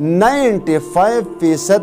95%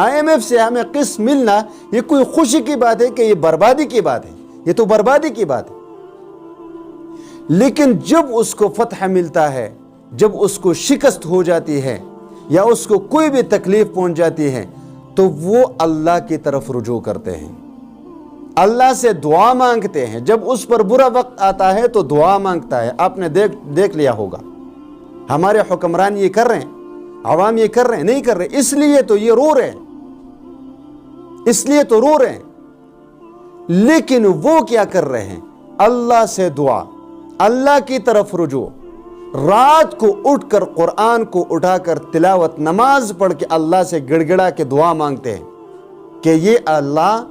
IMF سے ہمیں قسط ملنا یہ کوئی خوشی کی بات ہے کہ یہ بربادی کی بات ہے؟ یہ تو بربادی کی بات ہے۔ لیکن جب اس کو فتح ملتا ہے، جب اس کو شکست ہو جاتی ہے یا اس کو کوئی بھی تکلیف پہنچ جاتی ہے تو وہ اللہ کی طرف رجوع کرتے ہیں، اللہ سے دعا مانگتے ہیں۔ جب اس پر برا وقت آتا ہے تو دعا مانگتا ہے۔ آپ نے دیکھ لیا ہوگا ہمارے حکمران یہ کر رہے ہیں، عوام یہ کر رہے ہیں، نہیں کر رہے، اس لیے تو یہ رو رہے ہیں، اس لیے تو رو رہے ہیں۔ لیکن وہ کیا کر رہے ہیں؟ اللہ سے دعا، اللہ کی طرف رجوع، رات کو اٹھ کر قرآن کو اٹھا کر تلاوت نماز پڑھ کے اللہ سے گڑ گڑا کے دعا مانگتے ہیں کہ یہ اللہ،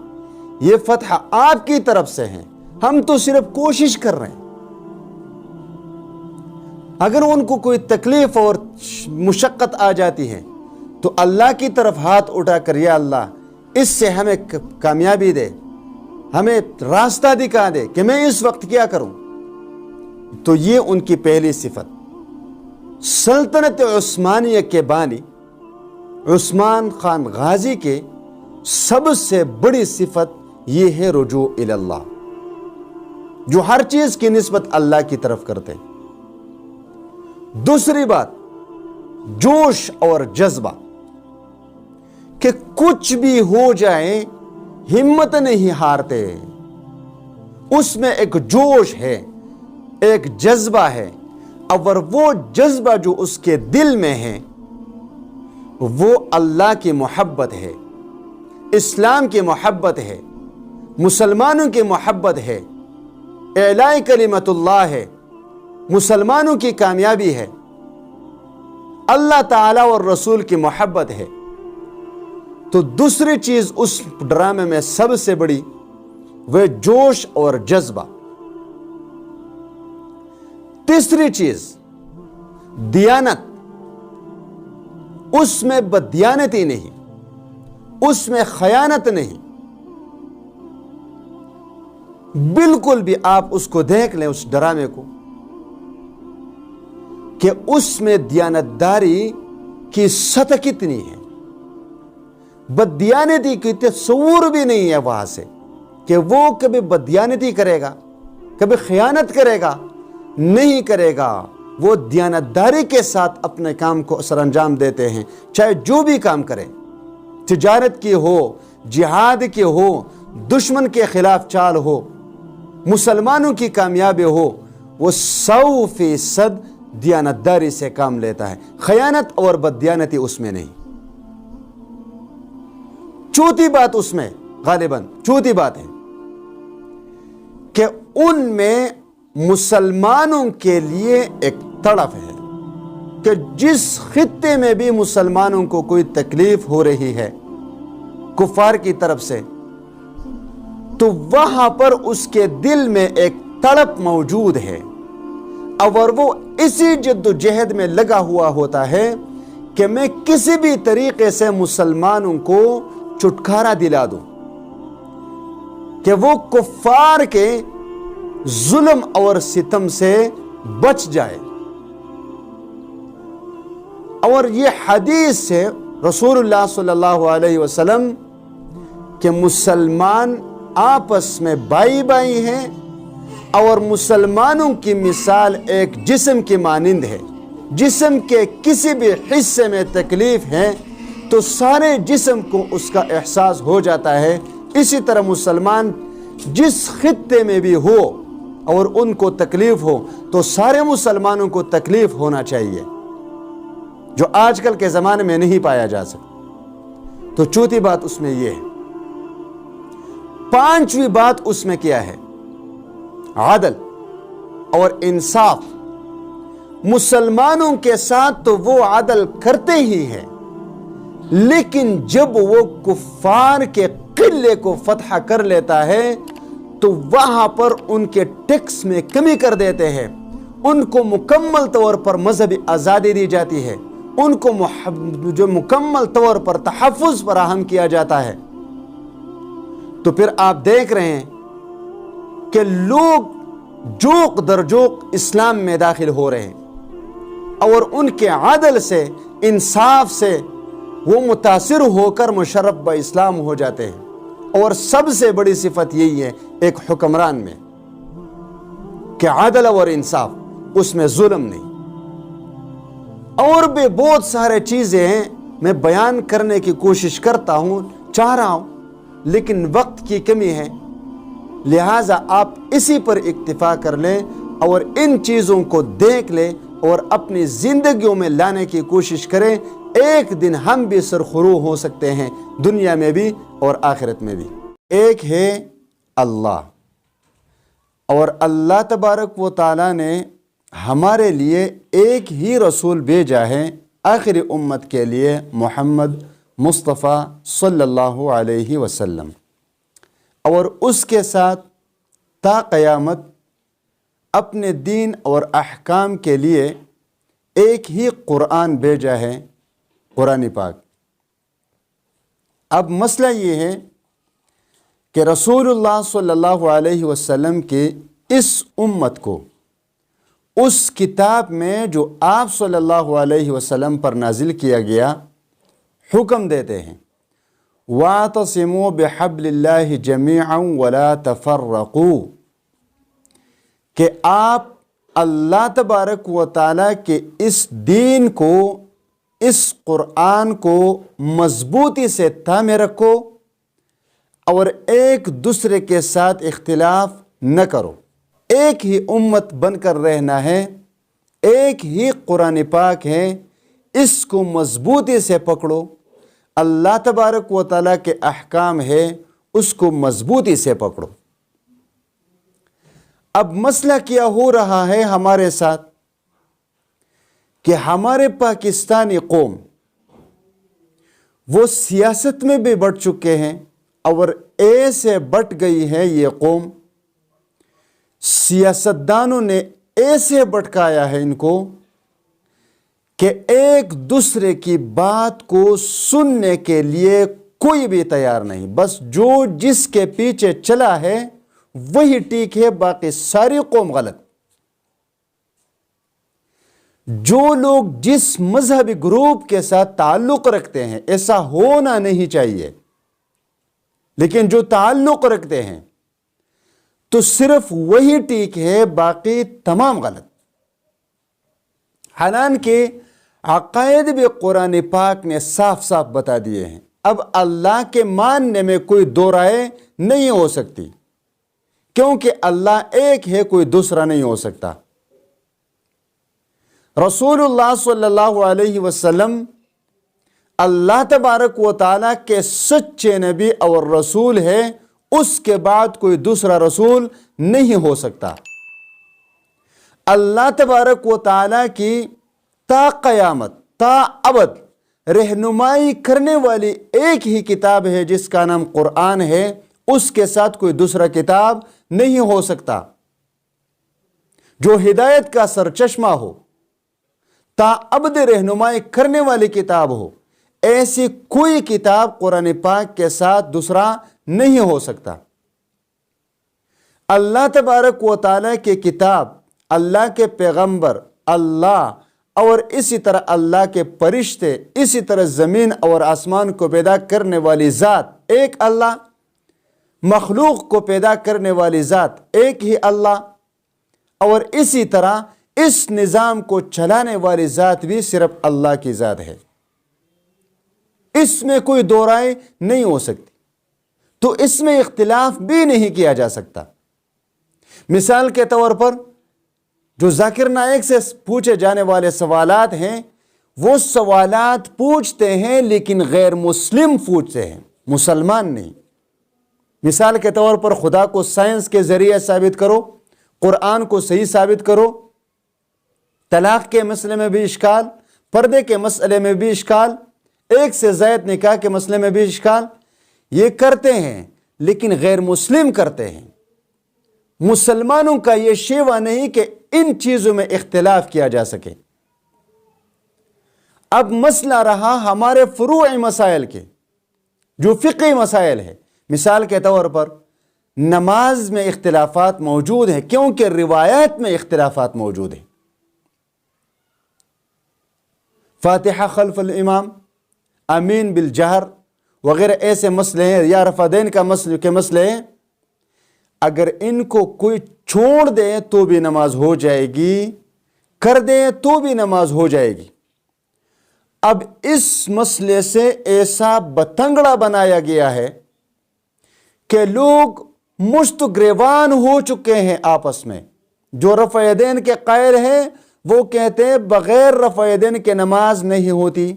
یہ فتح آپ کی طرف سے ہے، ہم تو صرف کوشش کر رہے ہیں۔ اگر ان کو کوئی تکلیف اور مشقت آ جاتی ہے تو اللہ کی طرف ہاتھ اٹھا کر یا اللہ اس سے ہمیں کامیابی دے، ہمیں راستہ دکھا دے کہ میں اس وقت کیا کروں۔ تو یہ ان کی پہلی صفت۔ سلطنت عثمانیہ کے بانی عثمان خان غازی کے سب سے بڑی صفت یہ ہے رجوع الی اللہ، جو ہر چیز کی نسبت اللہ کی طرف کرتے۔ دوسری بات جوش اور جذبہ، کہ کچھ بھی ہو جائے ہمت نہیں ہارتے، اس میں ایک جوش ہے، ایک جذبہ ہے، اور وہ جذبہ جو اس کے دل میں ہے وہ اللہ کی محبت ہے، اسلام کی محبت ہے، مسلمانوں کی محبت ہے، اعلاء کلمت اللہ ہے، مسلمانوں کی کامیابی ہے، اللہ تعالیٰ اور رسول کی محبت ہے۔ تو دوسری چیز اس ڈرامے میں سب سے بڑی وہ جوش اور جذبہ۔ تیسری چیز دیانت، اس میں بددیانتی نہیں، اس میں خیانت نہیں، بالکل بھی۔ آپ اس کو دیکھ لیں اس ڈرامے کو کہ اس میں دیانتداری کی سطح کتنی ہے، بددیانتی کی تصور بھی نہیں ہے وہاں سے کہ وہ کبھی بددیانتی کرے گا، کبھی خیانت کرے گا، نہیں کرے گا۔ وہ دیانتداری کے ساتھ اپنے کام کو سر انجام دیتے ہیں، چاہے جو بھی کام کرے، تجارت کی ہو، جہاد کی ہو، دشمن کے خلاف چال ہو، مسلمانوں کی کامیابی ہو، وہ 100% دیانتداری سے کام لیتا ہے، خیانت اور بددیانتی اس میں نہیں۔ چوتھی بات اس میں غالباً چوتھی بات ہے کہ ان میں مسلمانوں کے لیے ایک تڑپ ہے کہ جس خطے میں بھی مسلمانوں کو کوئی تکلیف ہو رہی ہے کفار کی طرف سے، تو وہاں پر اس کے دل میں ایک تڑپ موجود ہے، اور وہ اسی جد و جہد میں لگا ہوا ہوتا ہے کہ میں کسی بھی طریقے سے مسلمانوں کو چھٹکارا دلا دوں، کہ وہ کفار کے ظلم اور ستم سے بچ جائے۔ اور یہ حدیث سے رسول اللہ صلی اللہ علیہ وسلم کہ مسلمان آپس میں بھائی بھائی ہیں، اور مسلمانوں کی مثال ایک جسم کی مانند ہے، جسم کے کسی بھی حصے میں تکلیف ہے تو سارے جسم کو اس کا احساس ہو جاتا ہے۔ اسی طرح مسلمان جس خطے میں بھی ہو اور ان کو تکلیف ہو تو سارے مسلمانوں کو تکلیف ہونا چاہیے، جو آج کل کے زمانے میں نہیں پایا جا سکتا۔ تو چوتھی بات اس میں یہ ہے۔ پانچویں بات اس میں کیا ہے؟ عدل اور انصاف۔ مسلمانوں کے ساتھ تو وہ عدل کرتے ہی ہیں، لیکن جب وہ کفار کے قلعے کو فتح کر لیتا ہے تو وہاں پر ان کے ٹیکس میں کمی کر دیتے ہیں، ان کو مکمل طور پر مذہبی آزادی دی جاتی ہے، ان کو جو مکمل طور پر تحفظ فراہم کیا جاتا ہے۔ تو پھر آپ دیکھ رہے ہیں کہ لوگ جوق در جوق اسلام میں داخل ہو رہے ہیں، اور ان کے عدل سے، انصاف سے وہ متاثر ہو کر مشرف با اسلام ہو جاتے ہیں۔ اور سب سے بڑی صفت یہی ہے ایک حکمران میں کہ عدل اور انصاف، اس میں ظلم نہیں۔ اور بھی بہت سارے چیزیں ہیں، میں بیان کرنے کی کوشش کرتا ہوں، چاہ رہا ہوں، لیکن وقت کی کمی ہے، لہٰذا آپ اسی پر اکتفا کر لیں اور ان چیزوں کو دیکھ لیں اور اپنی زندگیوں میں لانے کی کوشش کریں۔ ایک دن ہم بھی سرخرو ہو سکتے ہیں، دنیا میں بھی اور آخرت میں بھی۔ ایک ہے اللہ، اور اللہ تبارک و تعالیٰ نے ہمارے لیے ایک ہی رسول بھیجا ہے آخری امت کے لیے، محمد مصطفیٰ صلی اللہ علیہ وسلم، اور اس کے ساتھ تا قیامت اپنے دین اور احکام کے لیے ایک ہی قرآن بھیجا ہے، قرآن پاک۔ اب مسئلہ یہ ہے کہ رسول اللہ صلی اللہ علیہ وسلم کی اس امت کو اس کتاب میں جو آپ صلی اللہ علیہ وسلم پر نازل کیا گیا حکم دیتے ہیں، وَاعْتَصِمُوا بِحَبْلِ اللَّهِ جَمِيعًا وَلَا تَفَرَّقُوا، کہ آپ اللہ تبارک و تعالیٰ کے اس دین کو، اس قرآن کو مضبوطی سے تھامے رکھو اور ایک دوسرے کے ساتھ اختلاف نہ کرو۔ ایک ہی امت بن کر رہنا ہے، ایک ہی قرآن پاک ہے، اس کو مضبوطی سے پکڑو۔ اللہ تبارک و تعالیٰ کے احکام ہے، اس کو مضبوطی سے پکڑو۔ اب مسئلہ کیا ہو رہا ہے ہمارے ساتھ کہ ہمارے پاکستانی قوم وہ سیاست میں بھی بٹ چکے ہیں، اور ایسے بٹ گئی ہے یہ قوم، سیاستدانوں نے ایسے بٹکایا ہے ان کو کہ ایک دوسرے کی بات کو سننے کے لیے کوئی بھی تیار نہیں، بس جو جس کے پیچھے چلا ہے وہی ٹھیک ہے، باقی ساری قوم غلط۔ جو لوگ جس مذہبی گروپ کے ساتھ تعلق رکھتے ہیں، ایسا ہونا نہیں چاہیے، لیکن جو تعلق رکھتے ہیں تو صرف وہی ٹھیک ہے، باقی تمام غلط۔ حالانکہ عقائد بھی قرآن پاک نے صاف صاف بتا دیے ہیں۔ اب اللہ کے ماننے میں کوئی دو رائے نہیں ہو سکتی، کیونکہ اللہ ایک ہے، کوئی دوسرا نہیں ہو سکتا۔ رسول اللہ صلی اللہ علیہ وسلم اللہ تبارک و تعالیٰ کے سچے نبی اور رسول ہے، اس کے بعد کوئی دوسرا رسول نہیں ہو سکتا۔ اللہ تبارک و تعالیٰ کی تا قیامت، تا ابد رہنمائی کرنے والی ایک ہی کتاب ہے جس کا نام قرآن ہے، اس کے ساتھ کوئی دوسرا کتاب نہیں ہو سکتا، جو ہدایت کا سرچشمہ ہو، تا ابد رہنمائی کرنے والی کتاب ہو۔ ایسی کوئی کتاب قرآن پاک کے ساتھ دوسرا نہیں ہو سکتا۔ اللہ تبارک و تعالیٰ کی کتاب، اللہ کے پیغمبر، اللہ اور اسی طرح اللہ کے فرشتے، اسی طرح زمین اور آسمان کو پیدا کرنے والی ذات ایک اللہ، مخلوق کو پیدا کرنے والی ذات ایک ہی اللہ، اور اسی طرح اس نظام کو چلانے والی ذات بھی صرف اللہ کی ذات ہے۔ اس میں کوئی دو رائے نہیں ہو سکتی، تو اس میں اختلاف بھی نہیں کیا جا سکتا۔ مثال کے طور پر جو ذاکر نائک سے پوچھے جانے والے سوالات ہیں، وہ سوالات پوچھتے ہیں لیکن غیر مسلم پوچھتے ہیں، مسلمان نہیں۔ مثال کے طور پر خدا کو سائنس کے ذریعے ثابت کرو، قرآن کو صحیح ثابت کرو، طلاق کے مسئلے میں بھی اشکال، پردے کے مسئلے میں بھی اشکال، ایک سے زائد نکاح کے مسئلے میں بھی اشکال، یہ کرتے ہیں لیکن غیر مسلم کرتے ہیں۔ مسلمانوں کا یہ شیوہ نہیں کہ ان چیزوں میں اختلاف کیا جا سکے۔ اب مسئلہ رہا ہمارے فروعی مسائل کے، جو فقہی مسائل ہے۔ مثال کے طور پر نماز میں اختلافات موجود ہیں، کیونکہ روایات میں اختلافات موجود ہیں۔ فاتحہ خلف الامام، امین بالجہر وغیرہ ایسے مسئلے ہیں، یا رفع دین کے مسئلے ہیں، اگر ان کو کوئی چھوڑ دے تو بھی نماز ہو جائے گی، کر دے تو بھی نماز ہو جائے گی۔ اب اس مسئلے سے ایسا بتنگڑا بنایا گیا ہے کہ لوگ مشت گریبان ہو چکے ہیں آپس میں۔ جو رفع یدین کے قائل ہیں وہ کہتے ہیں بغیر رفع یدین کے نماز نہیں ہوتی،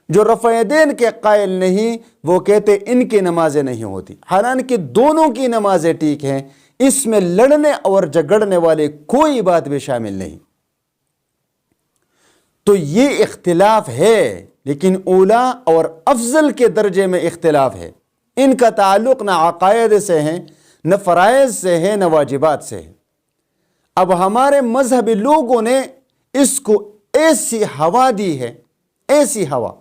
جو رفع یدین کے قائل نہیں وہ کہتے ان کی نمازیں نہیں ہوتی، حالانکہ دونوں کی نمازیں ٹھیک ہیں، اس میں لڑنے اور جھگڑنے والے کوئی بات بھی شامل نہیں۔ تو یہ اختلاف ہے، لیکن اولا اور افضل کے درجے میں اختلاف ہے۔ ان کا تعلق نہ عقائد سے ہے، نہ فرائض سے ہے، نہ واجبات سے ہے۔ اب ہمارے مذہبی لوگوں نے اس کو ایسی ہوا دی ہے، ایسی ہوا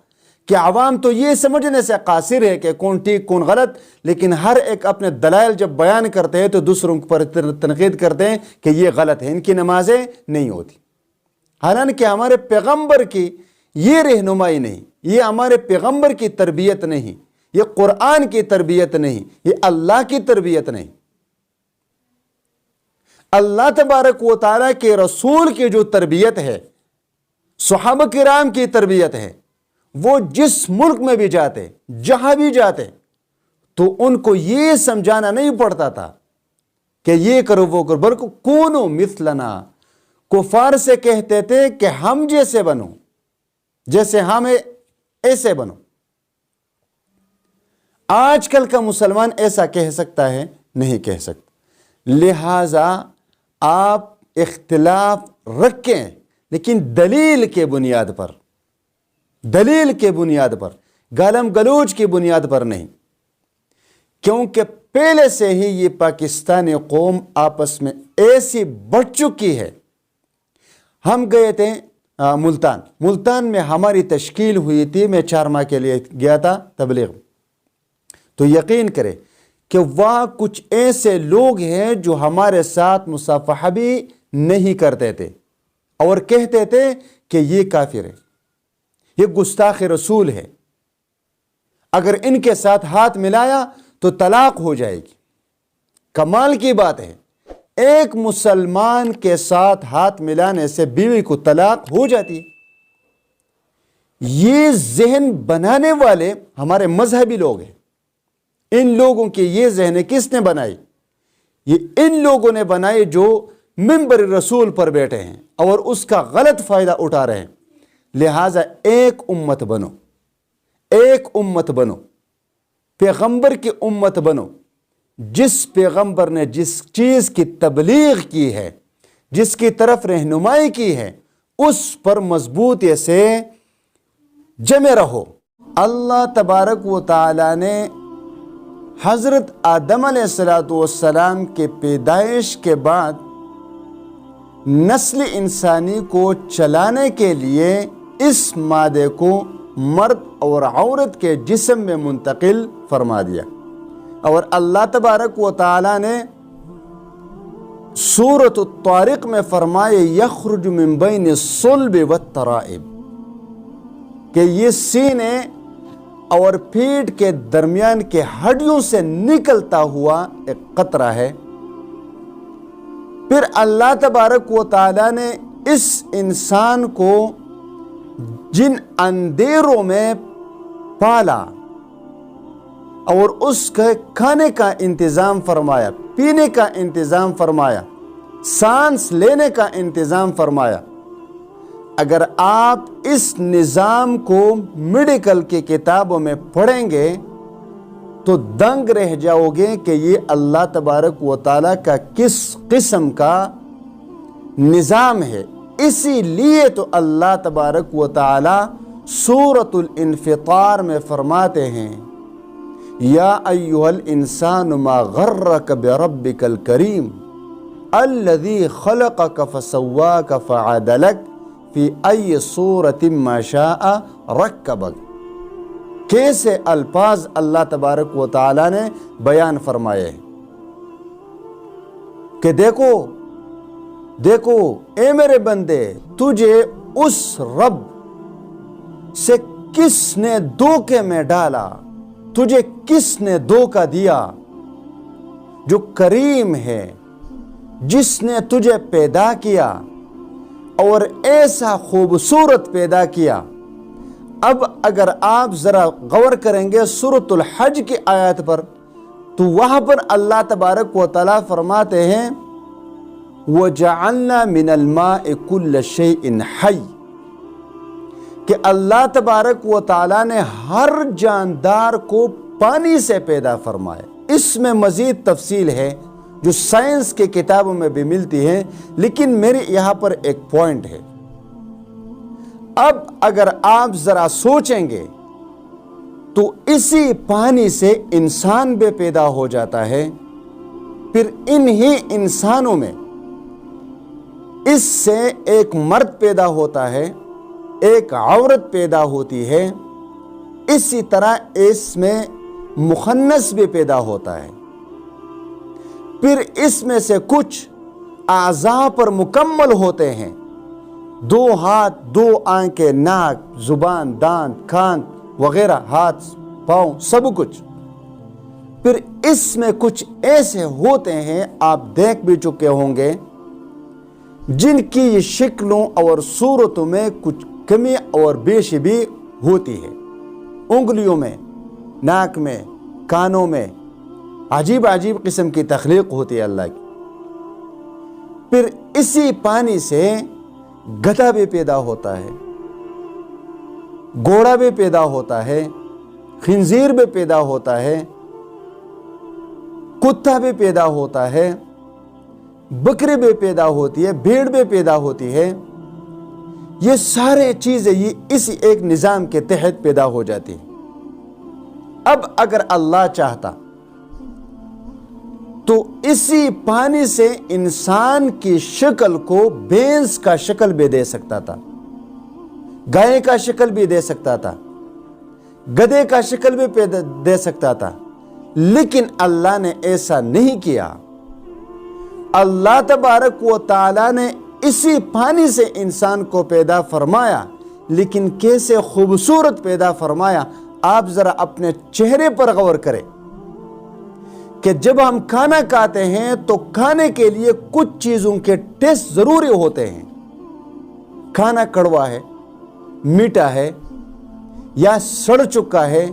کہ عوام تو یہ سمجھنے سے قاصر ہے کہ کون ٹھیک کون غلط، لیکن ہر ایک اپنے دلائل جب بیان کرتے ہیں تو دوسروں پر تنقید کرتے ہیں کہ یہ غلط ہے، ان کی نمازیں نہیں ہوتی۔ حالانکہ ہمارے پیغمبر کی یہ رہنمائی نہیں، یہ ہمارے پیغمبر کی تربیت نہیں، یہ قرآن کی تربیت نہیں، یہ اللہ کی تربیت نہیں۔ اللہ تبارک و تعالیٰ کے رسول کی جو تربیت ہے، صحابہ کرام کی تربیت ہے، وہ جس ملک میں بھی جاتے، جہاں بھی جاتے، تو ان کو یہ سمجھانا نہیں پڑتا تھا کہ یہ کرو وہ کرو، بلکہ کونو مثلنا، کفار سے کہتے تھے کہ ہم جیسے بنو، جیسے ہمیں ایسے بنو۔ آج کل کا مسلمان ایسا کہہ سکتا ہے؟ نہیں کہہ سکتا۔ لہٰذا آپ اختلاف رکھیں، لیکن دلیل کے بنیاد پر، دلیل کے بنیاد پر، گالم گلوچ کی بنیاد پر نہیں، کیونکہ پہلے سے ہی یہ پاکستانی قوم آپس میں ایسی بڑھ چکی ہے۔ ہم گئے تھے ملتان میں ہماری تشکیل ہوئی تھی، میں 4 ماہ کے لیے گیا تھا تبلیغ، تو یقین کرے کہ وہاں کچھ ایسے لوگ ہیں جو ہمارے ساتھ مصافحہ بھی نہیں کرتے تھے اور کہتے تھے کہ یہ کافر ہے، یہ گستاخ رسول ہے، اگر ان کے ساتھ ہاتھ ملایا تو طلاق ہو جائے گی۔ کمال کی بات ہے، ایک مسلمان کے ساتھ ہاتھ ملانے سے بیوی کو طلاق ہو جاتی ہے۔ یہ ذہن بنانے والے ہمارے مذہبی لوگ ہیں۔ ان لوگوں کی یہ ذہن کس نے بنائی؟ یہ ان لوگوں نے بنائی جو منبر رسول پر بیٹھے ہیں اور اس کا غلط فائدہ اٹھا رہے ہیں۔ لہٰذا ایک امت بنو، ایک امت بنو، پیغمبر کی امت بنو۔ جس پیغمبر نے جس چیز کی تبلیغ کی ہے، جس کی طرف رہنمائی کی ہے، اس پر مضبوطی سے جمے رہو۔ اللہ تبارک و تعالی نے حضرت آدم علیہ السلام کے پیدائش کے بعد نسل انسانی کو چلانے کے لیے اس مادے کو مرد اور عورت کے جسم میں منتقل فرما دیا، اور اللہ تبارک و تعالی نے سورۃ الطارق میں فرمائے یخرج من بین الصلب والترائب، کہ یہ سینے اور پیٹ کے درمیان کے ہڈیوں سے نکلتا ہوا ایک قطرہ ہے۔ پھر اللہ تبارک و تعالی نے اس انسان کو جن اندھیروں میں پالا اور اس کے کھانے کا انتظام فرمایا، پینے کا انتظام فرمایا، سانس لینے کا انتظام فرمایا۔ اگر آپ اس نظام کو میڈیکل کی کتابوں میں پڑھیں گے تو دنگ رہ جاؤ گے کہ یہ اللہ تبارک و تعالیٰ کا کس قسم کا نظام ہے۔ اسی لیے تو اللہ تبارک و تعالیٰ سورۃ الانفطار میں فرماتے ہیں یا ایھا الانسان ما غرک بربک الکریم الذی خلقک فسواک فعدلک فی ای صورت ما شاء رکبک۔ کیسے الفاظ اللہ تبارک و تعالیٰ نے بیان فرمائے کہ دیکھو اے میرے بندے، تجھے اس رب سے کس نے دھوکے میں ڈالا, تجھے کس نے دھوکا دیا, جو کریم ہے, جس نے تجھے پیدا کیا اور ایسا خوبصورت پیدا کیا. اب اگر آپ ذرا غور کریں گے سورۃ الحج کی آیات پر, تو وہاں پر اللہ تبارک و تعالیٰ فرماتے ہیں وَجَعَلْنَا مِنَ الْمَاءِ كُلَّ شَيْءٍ حَيٍّ, کہ اللہ تبارک و تعالیٰ نے ہر جاندار کو پانی سے پیدا فرمایا. اس میں مزید تفصیل ہے جو سائنس کے کتابوں میں بھی ملتی ہے, لیکن میرے یہاں پر ایک پوائنٹ ہے. اب اگر آپ ذرا سوچیں گے تو اسی پانی سے انسان بھی پیدا ہو جاتا ہے, پھر انہی انسانوں میں اس سے ایک مرد پیدا ہوتا ہے, ایک عورت پیدا ہوتی ہے, اسی طرح اس میں مخنث بھی پیدا ہوتا ہے. پھر اس میں سے کچھ اعضاء پر مکمل ہوتے ہیں, 2 ہاتھ, 2 آنکھیں, ناک, زبان, دانت, کان وغیرہ, ہاتھ, پاؤں, سب کچھ. پھر اس میں کچھ ایسے ہوتے ہیں, آپ دیکھ بھی چکے ہوں گے, جن کی شکلوں اور صورتوں میں کچھ کمی اور بیشی بھی ہوتی ہے. انگلیوں میں, ناک میں, کانوں میں عجیب عجیب قسم کی تخلیق ہوتی ہے اللہ کی. پھر اسی پانی سے گدھا بھی پیدا ہوتا ہے, گھوڑا بھی پیدا ہوتا ہے, خنزیر بھی پیدا ہوتا ہے, کتا بھی پیدا ہوتا ہے, بکری بھی پیدا ہوتی ہے, بھیڑ بھی پیدا ہوتی ہے. یہ سارے چیزیں یہ اسی ایک نظام کے تحت پیدا ہو جاتی ہیں. اب اگر اللہ چاہتا تو اسی پانی سے انسان کی شکل کو بھینس کا شکل بھی دے سکتا تھا, گائے کا شکل بھی دے سکتا تھا, گدھے کا شکل بھی دے سکتا تھا, لیکن اللہ نے ایسا نہیں کیا. اللہ تبارک و تعالیٰ نے اسی پانی سے انسان کو پیدا فرمایا, لیکن کیسے خوبصورت پیدا فرمایا. آپ ذرا اپنے چہرے پر غور کریں کہ جب ہم کھانا کھاتے ہیں تو کھانے کے لیے کچھ چیزوں کے ٹیسٹ ضروری ہوتے ہیں. کھانا کڑوا ہے, میٹھا ہے, یا سڑ چکا ہے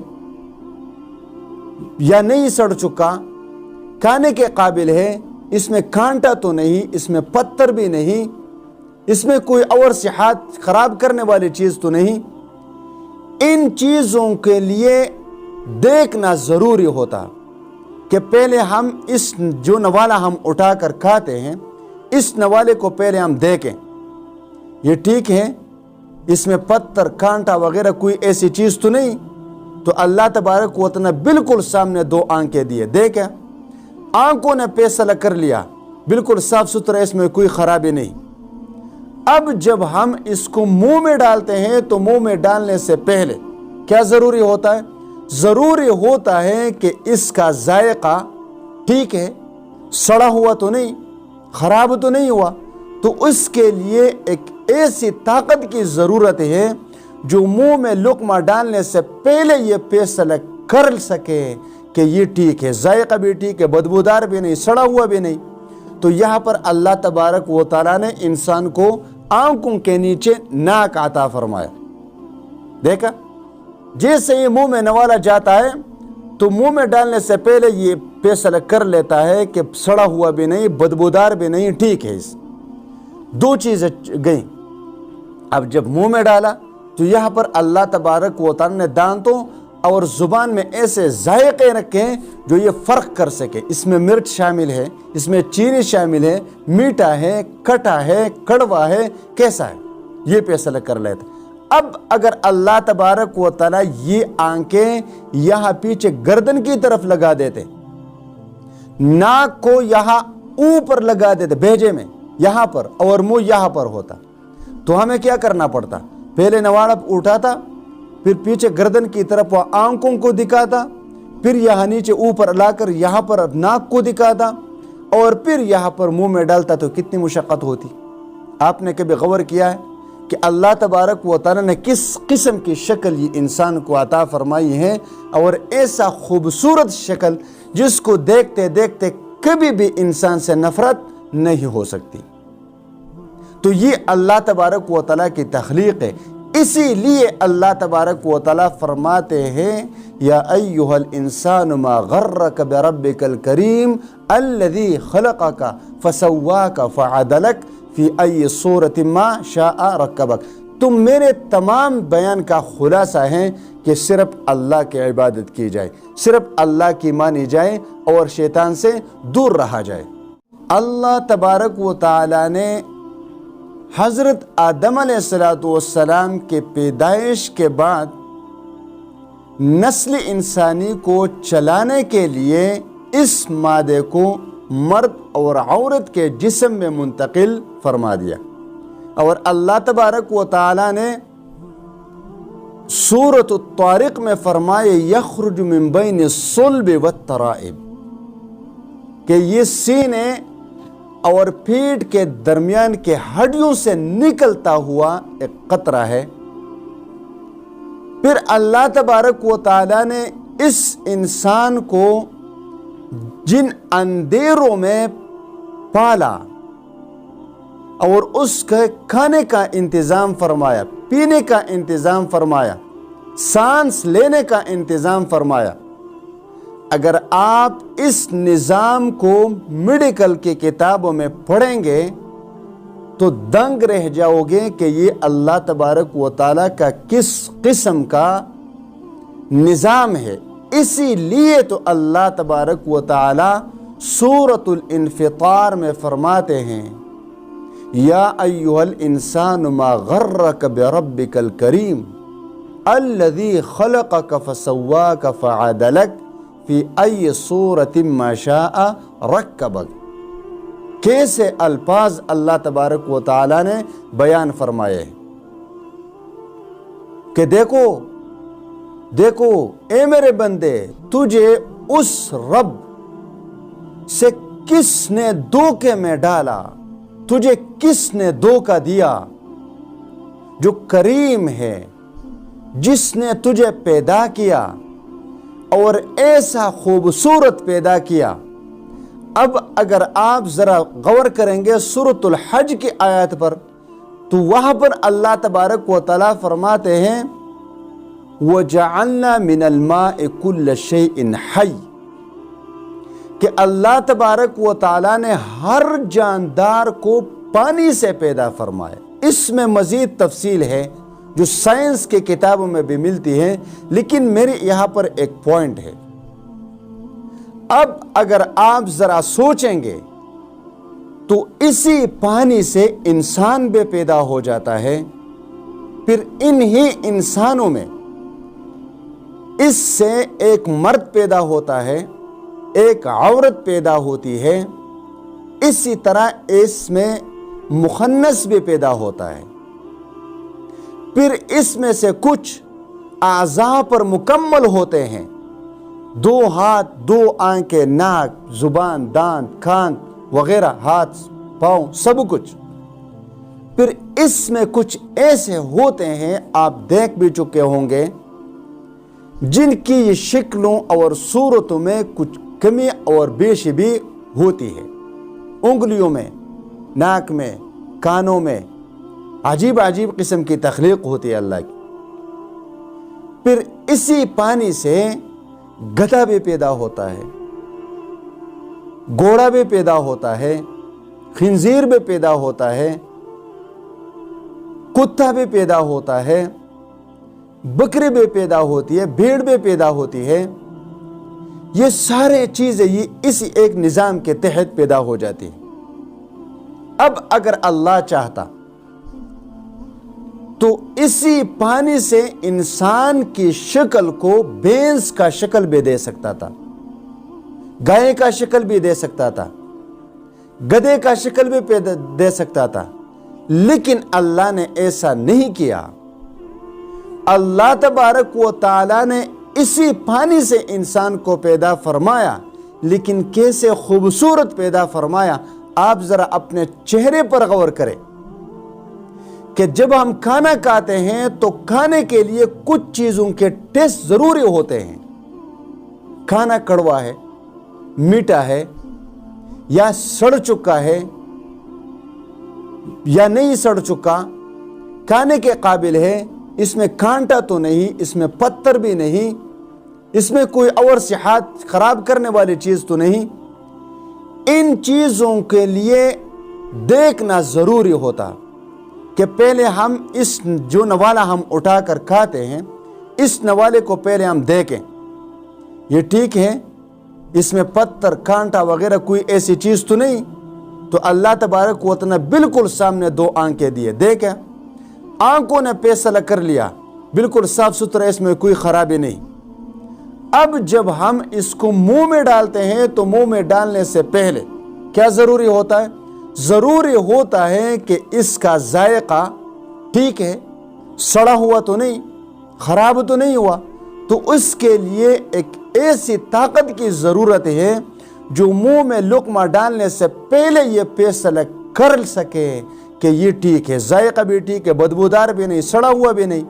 یا نہیں سڑ چکا, کھانے کے قابل ہے, اس میں کانٹا تو نہیں, اس میں پتھر بھی نہیں, اس میں کوئی اور صحت خراب کرنے والی چیز تو نہیں. ان چیزوں کے لیے دیکھنا ضروری ہوتا کہ پہلے ہم اس جو نوالا ہم اٹھا کر کھاتے ہیں, اس نوالے کو پہلے ہم دیکھیں, یہ ٹھیک ہے, اس میں پتھر, کانٹا وغیرہ کوئی ایسی چیز تو نہیں. تو اللہ تبارک و تعالیٰ بالکل سامنے 2 آنکھیں دیے, دیکھیں, آنکھوں نے فیصلہ کر لیا, بالکل صاف ستھرا, اس میں کوئی خرابی نہیں. اب جب ہم اس کو منہ میں ڈالتے ہیں تو منہ میں ڈالنے سے پہلے کیا ضروری ہوتا ہے؟ ضروری ہوتا ہے کہ اس کا ذائقہ ٹھیک ہے, سڑا ہوا تو نہیں, خراب تو نہیں ہوا. تو اس کے لیے ایک ایسی طاقت کی ضرورت ہے جو منہ میں لقمہ ڈالنے سے پہلے یہ فیصلہ کر سکے کہ یہ ٹھیک ہے, ذائقہ بھی ٹھیک ہے, بدبودار بھی نہیں, سڑا ہوا بھی نہیں. تو یہاں پر اللہ تبارک و تعالیٰ نے انسان کو آنکھوں کے نیچے ناک عطا فرمایا. دیکھا, جیسے یہ منہ میں نوالا جاتا ہے تو منہ میں ڈالنے سے پہلے یہ فیصلہ کر لیتا ہے کہ سڑا ہوا بھی نہیں, بدبودار بھی نہیں, ٹھیک ہے. اس 2 چیزیں گئیں. اب جب منہ میں ڈالا تو یہاں پر اللہ تبارک و تعالیٰ نے دانتوں اور زبان میں ایسے ذائقے رکھے ہیں جو یہ فرق کر سکے. اس میں مرچ شامل ہے, اس میں چینی شامل ہے, میٹھا ہے, کھٹا ہے, کڑوا ہے, کیسا ہے, یہ فیصلہ کر لیتا. اب اگر اللہ تبارک و تعالیٰ یہ آنکھیں یہاں پیچھے گردن کی طرف لگا دیتے, ناک کو یہاں اوپر لگا دیتے بھیجے میں یہاں پر, اور منہ یہاں پر ہوتا, تو ہمیں کیا کرنا پڑتا؟ پہلے نوالا اٹھاتا, پھر پیچھے گردن کی طرف وہ آنکھوں کو دکھاتا, پھر یہاں نیچے اوپر لا کر یہاں پر ناک کو دکھاتا, اور پھر یہاں پر منہ میں ڈالتا. تو کتنی مشقت ہوتی. آپ نے کبھی غور کیا ہے کہ اللہ تبارک و تعالیٰ نے کس قسم کی شکل یہ انسان کو عطا فرمائی ہے، اور ایسا خوبصورت شکل جس کو دیکھتے دیکھتے کبھی بھی انسان سے نفرت نہیں ہو سکتی۔ تو یہ اللہ تبارک و تعالیٰ کی تخلیق ہے۔ اسی لیے اللہ تبارک و تعالیٰ فرماتے ہیں یا ایہا الانسان ما غرک بربک الکریم الذی خلقک فسواک فعدلک فی ای صورت ما شاء رکبک۔ تم میرے تمام بیان کا خلاصہ ہیں کہ صرف اللہ کی عبادت کی جائے، صرف اللہ کی مانی جائے اور شیطان سے دور رہا جائے۔ اللہ تبارک و تعالیٰ نے حضرت آدم علیہ السلام کے پیدائش کے بعد نسل انسانی کو چلانے کے لیے اس مادے کو مرد اور عورت کے جسم میں منتقل فرما دیا، اور اللہ تبارک و تعالی نے سورۃ الطارق میں فرمائے یخرج من بین الصلب والترائب کہ یہ سینے اور پیٹ کے درمیان کے ہڈیوں سے نکلتا ہوا ایک قطرہ ہے۔ پھر اللہ تبارک و تعالی نے اس انسان کو جن اندھیروں میں پالا اور اس کے کھانے کا انتظام فرمایا، پینے کا انتظام فرمایا، سانس لینے کا انتظام فرمایا۔ اگر آپ اس نظام کو میڈیکل کی کتابوں میں پڑھیں گے تو دنگ رہ جاؤ گے کہ یہ اللہ تبارک و تعالیٰ کا کس قسم کا نظام ہے۔ اسی لیے تو اللہ تبارک و تعالیٰ سورۃ الانفطار میں فرماتے ہیں یا ایہا الانسان ما غرک بربک الکریم الذی خلقک فسواک فعدلک فی ای صورت ما شاء رکبک۔ کیسے الفاظ اللہ تبارک و تعالی نے بیان فرمائے کہ دیکھو دیکھو اے میرے بندے، تجھے اس رب سے کس نے دھوکے میں ڈالا، تجھے کس نے دھوکہ دیا جو کریم ہے، جس نے تجھے پیدا کیا اور ایسا خوبصورت پیدا کیا۔ اب اگر آپ ذرا غور کریں گے سورۃ الحج کی آیات پر تو وہاں پر اللہ تبارک و تعالیٰ فرماتے ہیں وَجَعَلْنَا مِنَ الْمَاءِ كُلَّ شَيْءٍ حَيٍّ کہ اللہ تبارک و تعالیٰ نے ہر جاندار کو پانی سے پیدا فرمایا۔ اس میں مزید تفصیل ہے جو سائنس کے کتابوں میں بھی ملتی ہے، لیکن میرے یہاں پر ایک پوائنٹ ہے۔ اب اگر آپ ذرا سوچیں گے تو اسی پانی سے انسان بھی پیدا ہو جاتا ہے، پھر انہی انسانوں میں اس سے ایک مرد پیدا ہوتا ہے، ایک عورت پیدا ہوتی ہے، اسی طرح اس میں مخنث بھی پیدا ہوتا ہے۔ پھر اس میں سے کچھ اعضاء پر مکمل ہوتے ہیں، 2 ہاتھ، 2 آنکھیں، ناک، زبان، دانت، کان وغیرہ، ہاتھ، پاؤں، سب کچھ۔ پھر اس میں کچھ ایسے ہوتے ہیں آپ دیکھ بھی چکے ہوں گے جن کی یہ شکلوں اور صورتوں میں کچھ کمی اور بیشی بھی ہوتی ہے، انگلیوں میں، ناک میں، کانوں میں، عجیب عجیب قسم کی تخلیق ہوتی ہے اللہ کی۔ پھر اسی پانی سے گدھا بھی پیدا ہوتا ہے، گھوڑا بھی پیدا ہوتا ہے، خنزیر بھی پیدا ہوتا ہے، کتا بھی پیدا ہوتا ہے، بکری بھی پیدا ہوتی ہے، بھیڑ بھی پیدا ہوتی ہے۔ یہ سارے چیزیں یہ اسی ایک نظام کے تحت پیدا ہو جاتی ہیں۔ اب اگر اللہ چاہتا تو اسی پانی سے انسان کی شکل کو بھینس کا شکل بھی دے سکتا تھا، گائے کا شکل بھی دے سکتا تھا، گدھے کا شکل بھی دے سکتا تھا، لیکن اللہ نے ایسا نہیں کیا۔ اللہ تبارک و تعالی نے اسی پانی سے انسان کو پیدا فرمایا، لیکن کیسے خوبصورت پیدا فرمایا۔ آپ ذرا اپنے چہرے پر غور کریں کہ جب ہم کھانا کھاتے ہیں تو کھانے کے لیے کچھ چیزوں کے ٹیسٹ ضروری ہوتے ہیں. کھانا کڑوا ہے، میٹھا ہے، یا سڑ چکا ہے یا نہیں سڑ چکا، کھانے کے قابل ہے، اس میں کانٹا تو نہیں، اس میں پتھر بھی نہیں، اس میں کوئی اور صحت خراب کرنے والی چیز تو نہیں. ان چیزوں کے لیے دیکھنا ضروری ہوتا کہ پہلے ہم اس جو نوالا ہم اٹھا کر کھاتے ہیں، اس نوالے کو پہلے ہم دیکھیں، یہ ٹھیک ہے، اس میں پتھر کانٹا وغیرہ کوئی ایسی چیز تو نہیں. تو اللہ تبارک و تعالی نے بالکل سامنے دو آنکھیں دیے، دیکھیں، آنکھوں نے فیصلہ کر لیا بالکل صاف ستھرا، اس میں کوئی خرابی نہیں. اب جب ہم اس کو منہ میں ڈالتے ہیں تو منہ میں ڈالنے سے پہلے کیا ضروری ہوتا ہے؟ ضروری ہوتا ہے کہ اس کا ذائقہ ٹھیک ہے، سڑا ہوا تو نہیں، خراب تو نہیں ہوا. تو اس کے لیے ایک ایسی طاقت کی ضرورت ہے جو منہ میں لقمہ ڈالنے سے پہلے یہ فیصلہ کر سکے کہ یہ ٹھیک ہے، ذائقہ بھی ٹھیک ہے، بدبودار بھی نہیں، سڑا ہوا بھی نہیں.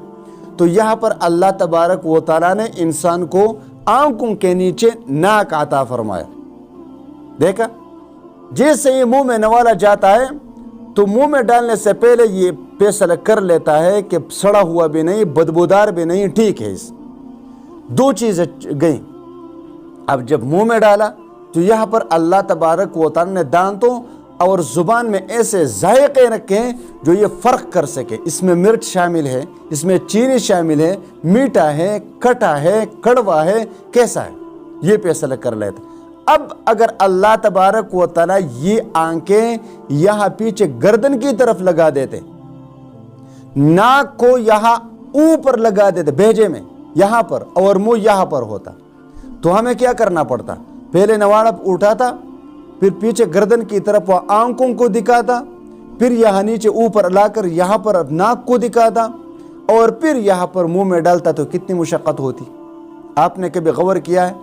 تو یہاں پر اللہ تبارک و تعالیٰ نے انسان کو آنکھوں کے نیچے ناک عطا فرمایا. دیکھا، جیسے یہ منہ میں نوالا جاتا ہے تو منہ میں ڈالنے سے پہلے یہ فیصلہ کر لیتا ہے کہ سڑا ہوا بھی نہیں، بدبودار بھی نہیں، ٹھیک ہے. اس دو چیزیں گئیں. اب جب منہ میں ڈالا تو یہاں پر اللہ تبارک و تعالیٰ نے دانتوں اور زبان میں ایسے ذائقے رکھے جو یہ فرق کر سکے. اس میں مرچ شامل ہے، اس میں چینی شامل ہے، میٹھا ہے، کھٹا ہے، کڑوا ہے، کیسا ہے، یہ فیصلہ کر لیتا. اب اگر اللہ تبارک و تعالیٰ یہ آنکھیں یہاں پیچھے گردن کی طرف لگا دیتے، ناک کو یہاں اوپر لگا دیتے بھیجے میں یہاں پر، اور منہ یہاں پر ہوتا، تو ہمیں کیا کرنا پڑتا؟ پہلے نوالا اٹھاتا، پھر پیچھے گردن کی طرف وہ آنکھوں کو دکھاتا، پھر یہاں نیچے اوپر لا کر یہاں پر ناک کو دکھاتا، اور پھر یہاں پر منہ میں ڈالتا. تو کتنی مشقت ہوتی. آپ نے کبھی غور کیا ہے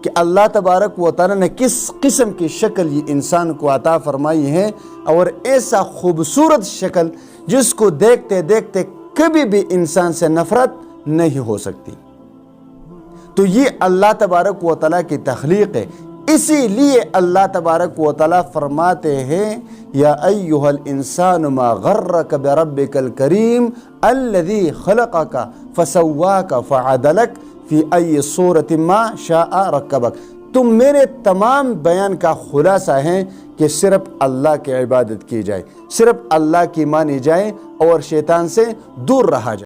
کہ اللہ تبارک و تعالیٰ نے کس قسم کی شکل یہ انسان کو عطا فرمائی ہے، اور ایسا خوبصورت شکل جس کو دیکھتے دیکھتے کبھی بھی انسان سے نفرت نہیں ہو سکتی. تو یہ اللہ تبارک و تعالیٰ کی تخلیق ہے. اسی لیے اللہ تبارک و تعالیٰ فرماتے ہیں یا ایھا الانسان ما غرک بربک الکریم الذی خلقک فسواک فعدلک فی ای صورت ما شاء رکبک. تم میرے تمام بیان کا خلاصہ ہیں کہ صرف اللہ کی عبادت کی جائے، صرف اللہ کی مانی جائے اور شیطان سے دور رہا جائے.